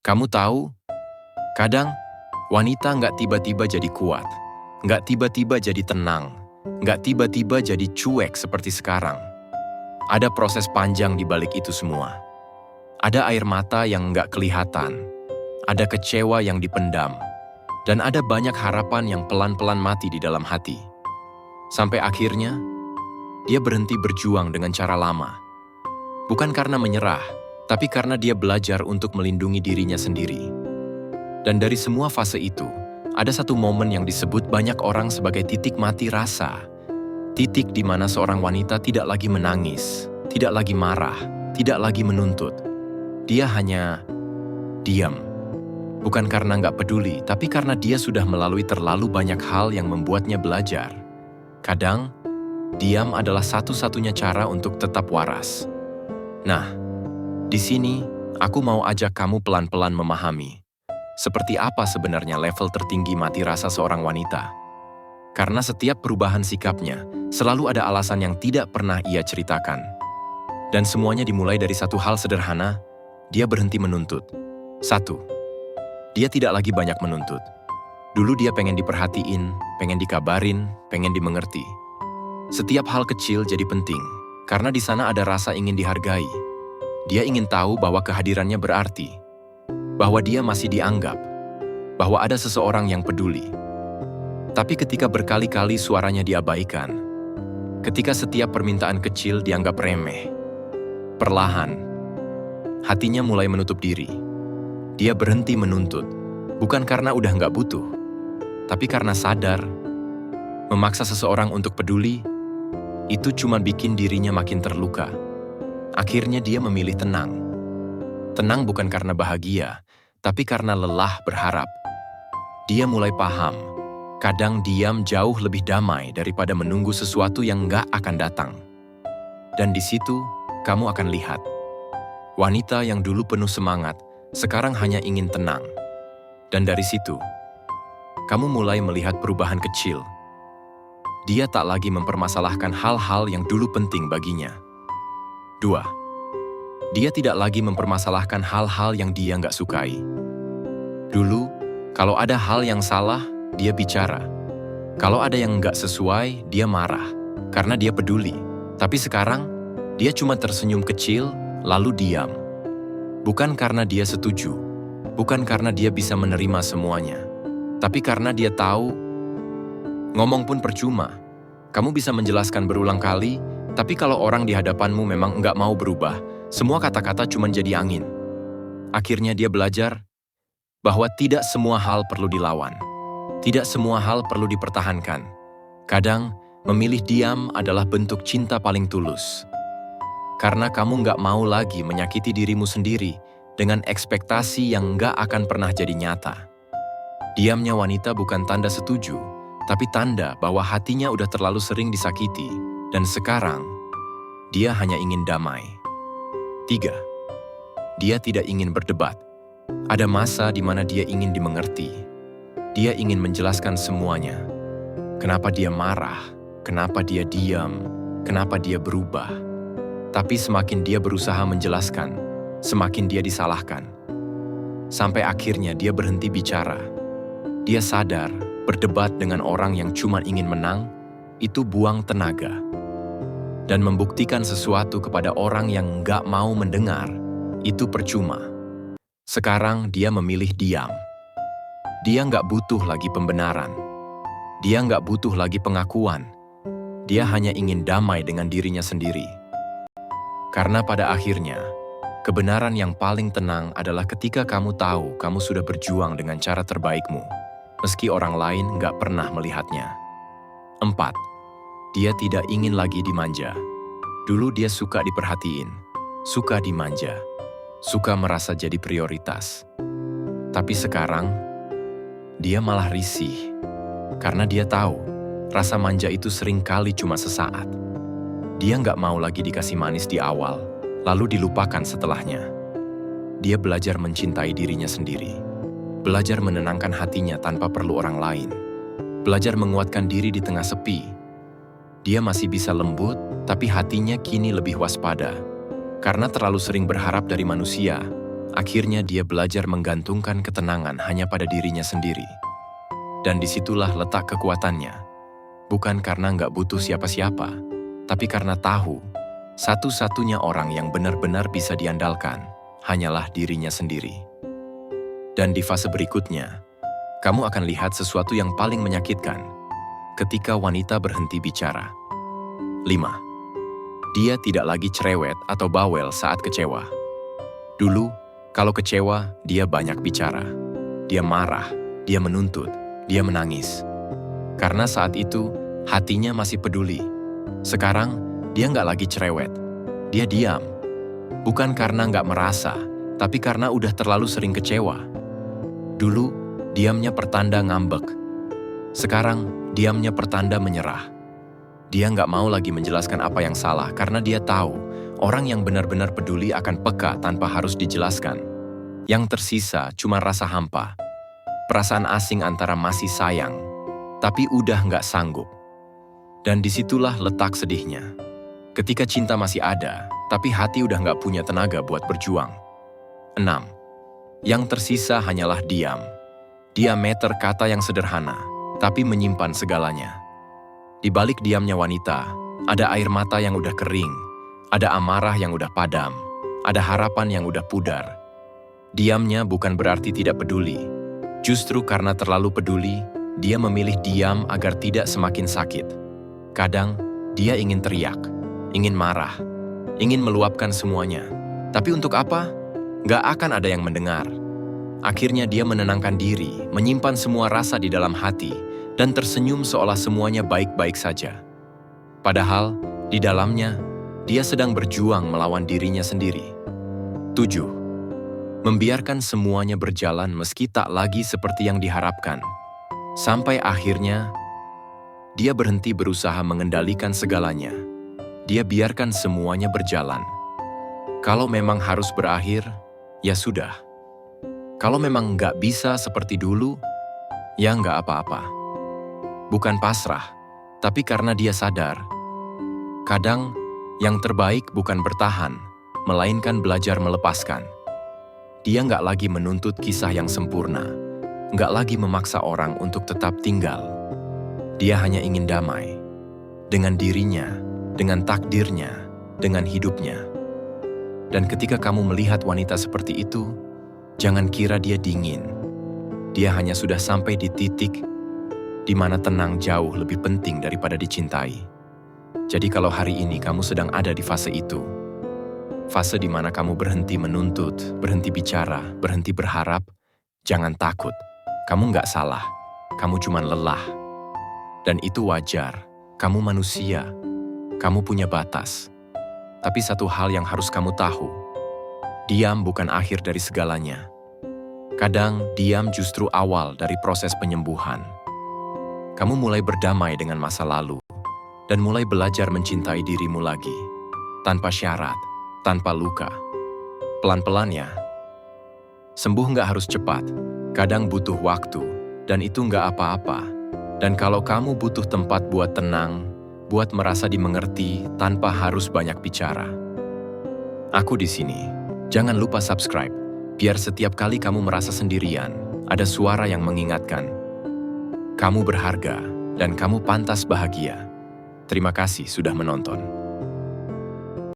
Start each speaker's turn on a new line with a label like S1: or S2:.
S1: Kamu tahu, kadang wanita nggak tiba-tiba jadi kuat, nggak tiba-tiba jadi tenang, nggak tiba-tiba jadi cuek seperti sekarang. Ada proses panjang di balik itu semua. Ada air mata yang nggak kelihatan, ada kecewa yang dipendam, dan ada banyak harapan yang pelan-pelan mati di dalam hati. Sampai akhirnya, dia berhenti berjuang dengan cara lama. Bukan karena menyerah, tapi karena dia belajar untuk melindungi dirinya sendiri. Dan dari semua fase itu, ada satu momen yang disebut banyak orang sebagai titik mati rasa. Titik di mana seorang wanita tidak lagi menangis, tidak lagi marah, tidak lagi menuntut. Dia hanya diam. Bukan karena nggak peduli, tapi karena dia sudah melalui terlalu banyak hal yang membuatnya belajar. Kadang, diam adalah satu-satunya cara untuk tetap waras. Nah, di sini, aku mau ajak kamu pelan-pelan memahami seperti apa sebenarnya level tertinggi mati rasa seorang wanita. Karena setiap perubahan sikapnya, selalu ada alasan yang tidak pernah ia ceritakan. Dan semuanya dimulai dari satu hal sederhana, dia berhenti menuntut. 1. Dia tidak lagi banyak menuntut. Dulu dia pengen diperhatiin, pengen dikabarin, pengen dimengerti. Setiap hal kecil jadi penting, karena di sana ada rasa ingin dihargai. Dia ingin tahu bahwa kehadirannya berarti, bahwa dia masih dianggap, bahwa ada seseorang yang peduli. Tapi ketika berkali-kali suaranya diabaikan, ketika setiap permintaan kecil dianggap remeh, perlahan, hatinya mulai menutup diri. Dia berhenti menuntut, bukan karena udah nggak butuh, tapi karena sadar, memaksa seseorang untuk peduli, itu cuma bikin dirinya makin terluka. Akhirnya dia memilih tenang. Tenang bukan karena bahagia, tapi karena lelah berharap. Dia mulai paham, kadang diam jauh lebih damai daripada menunggu sesuatu yang nggak akan datang. Dan di situ, kamu akan lihat. Wanita yang dulu penuh semangat, sekarang hanya ingin tenang. Dan dari situ, kamu mulai melihat perubahan kecil. Dia tak lagi mempermasalahkan hal-hal yang dulu penting baginya. 2. Dia tidak lagi mempermasalahkan hal-hal yang dia nggak sukai. Dulu, kalau ada hal yang salah, dia bicara. Kalau ada yang nggak sesuai, dia marah, karena dia peduli. Tapi sekarang, dia cuma tersenyum kecil, lalu diam. Bukan karena dia setuju, bukan karena dia bisa menerima semuanya, tapi karena dia tahu, ngomong pun percuma. Kamu bisa menjelaskan berulang kali, tapi kalau orang di hadapanmu memang nggak mau berubah, semua kata-kata cuma jadi angin. Akhirnya dia belajar bahwa tidak semua hal perlu dilawan. Tidak semua hal perlu dipertahankan. Kadang, memilih diam adalah bentuk cinta paling tulus. Karena kamu nggak mau lagi menyakiti dirimu sendiri dengan ekspektasi yang nggak akan pernah jadi nyata. Diamnya wanita bukan tanda setuju, tapi tanda bahwa hatinya udah terlalu sering disakiti. Dan sekarang, dia hanya ingin damai. 3. Dia tidak ingin berdebat. Ada masa di mana dia ingin dimengerti. Dia ingin menjelaskan semuanya. Kenapa dia marah, kenapa dia diam, kenapa dia berubah. Tapi semakin dia berusaha menjelaskan, semakin dia disalahkan. Sampai akhirnya dia berhenti bicara. Dia sadar, berdebat dengan orang yang cuma ingin menang, itu buang tenaga. Dan membuktikan sesuatu kepada orang yang nggak mau mendengar, itu percuma. Sekarang dia memilih diam. Dia nggak butuh lagi pembenaran. Dia nggak butuh lagi pengakuan. Dia hanya ingin damai dengan dirinya sendiri. Karena pada akhirnya, kebenaran yang paling tenang adalah ketika kamu tahu kamu sudah berjuang dengan cara terbaikmu, meski orang lain nggak pernah melihatnya. 4. Dia tidak ingin lagi dimanja. Dulu dia suka diperhatiin, suka dimanja, suka merasa jadi prioritas. Tapi sekarang, dia malah risih. Karena dia tahu, rasa manja itu seringkali cuma sesaat. Dia nggak mau lagi dikasih manis di awal, lalu dilupakan setelahnya. Dia belajar mencintai dirinya sendiri. Belajar menenangkan hatinya tanpa perlu orang lain. Belajar menguatkan diri di tengah sepi. Dia masih bisa lembut, tapi hatinya kini lebih waspada. Karena terlalu sering berharap dari manusia, akhirnya dia belajar menggantungkan ketenangan hanya pada dirinya sendiri. Dan disitulah letak kekuatannya. Bukan karena nggak butuh siapa-siapa, tapi karena tahu satu-satunya orang yang benar-benar bisa diandalkan hanyalah dirinya sendiri. Dan di fase berikutnya, kamu akan lihat sesuatu yang paling menyakitkan ketika wanita berhenti bicara. 5. Dia tidak lagi cerewet atau bawel saat kecewa. Dulu, kalau kecewa, dia banyak bicara. Dia marah, dia menuntut, dia menangis. Karena saat itu, hatinya masih peduli. Sekarang, dia nggak lagi cerewet. Dia diam. Bukan karena nggak merasa, tapi karena udah terlalu sering kecewa. Dulu, diamnya pertanda ngambek. Sekarang, diamnya pertanda menyerah. Dia nggak mau lagi menjelaskan apa yang salah karena dia tahu orang yang benar-benar peduli akan peka tanpa harus dijelaskan. Yang tersisa cuma rasa hampa. Perasaan asing antara masih sayang, tapi udah nggak sanggup. Dan disitulah letak sedihnya. Ketika cinta masih ada, tapi hati udah nggak punya tenaga buat berjuang. 6. Yang tersisa hanyalah diam. Diameter kata yang sederhana, tapi menyimpan segalanya. Di balik diamnya wanita, ada air mata yang udah kering, ada amarah yang udah padam, ada harapan yang udah pudar. Diamnya bukan berarti tidak peduli. Justru karena terlalu peduli, dia memilih diam agar tidak semakin sakit. Kadang, dia ingin teriak, ingin marah, ingin meluapkan semuanya. Tapi untuk apa? Gak akan ada yang mendengar. Akhirnya dia menenangkan diri, menyimpan semua rasa di dalam hati, dan tersenyum seolah semuanya baik-baik saja. Padahal, di dalamnya, dia sedang berjuang melawan dirinya sendiri. 7. Membiarkan semuanya berjalan meski tak lagi seperti yang diharapkan. Sampai akhirnya, dia berhenti berusaha mengendalikan segalanya. Dia biarkan semuanya berjalan. Kalau memang harus berakhir, ya sudah. Kalau memang nggak bisa seperti dulu, ya nggak apa-apa. Bukan pasrah, tapi karena dia sadar. Kadang, yang terbaik bukan bertahan, melainkan belajar melepaskan. Dia nggak lagi menuntut kisah yang sempurna, nggak lagi memaksa orang untuk tetap tinggal. Dia hanya ingin damai, dengan dirinya, dengan takdirnya, dengan hidupnya. Dan ketika kamu melihat wanita seperti itu, jangan kira dia dingin. Dia hanya sudah sampai di titik di mana tenang jauh lebih penting daripada dicintai. Jadi kalau hari ini kamu sedang ada di fase itu, fase di mana kamu berhenti menuntut, berhenti bicara, berhenti berharap, jangan takut. Kamu nggak salah, kamu cuma lelah. Dan itu wajar, kamu manusia, kamu punya batas. Tapi satu hal yang harus kamu tahu, diam bukan akhir dari segalanya. Kadang, diam justru awal dari proses penyembuhan. Kamu mulai berdamai dengan masa lalu, dan mulai belajar mencintai dirimu lagi, tanpa syarat, tanpa luka. Pelan-pelan ya. Sembuh nggak harus cepat, kadang butuh waktu, dan itu nggak apa-apa. Dan kalau kamu butuh tempat buat tenang, buat merasa dimengerti tanpa harus banyak bicara. Aku di sini. Jangan lupa subscribe, biar setiap kali kamu merasa sendirian, ada suara yang mengingatkan. Kamu berharga, dan kamu pantas bahagia. Terima kasih sudah menonton.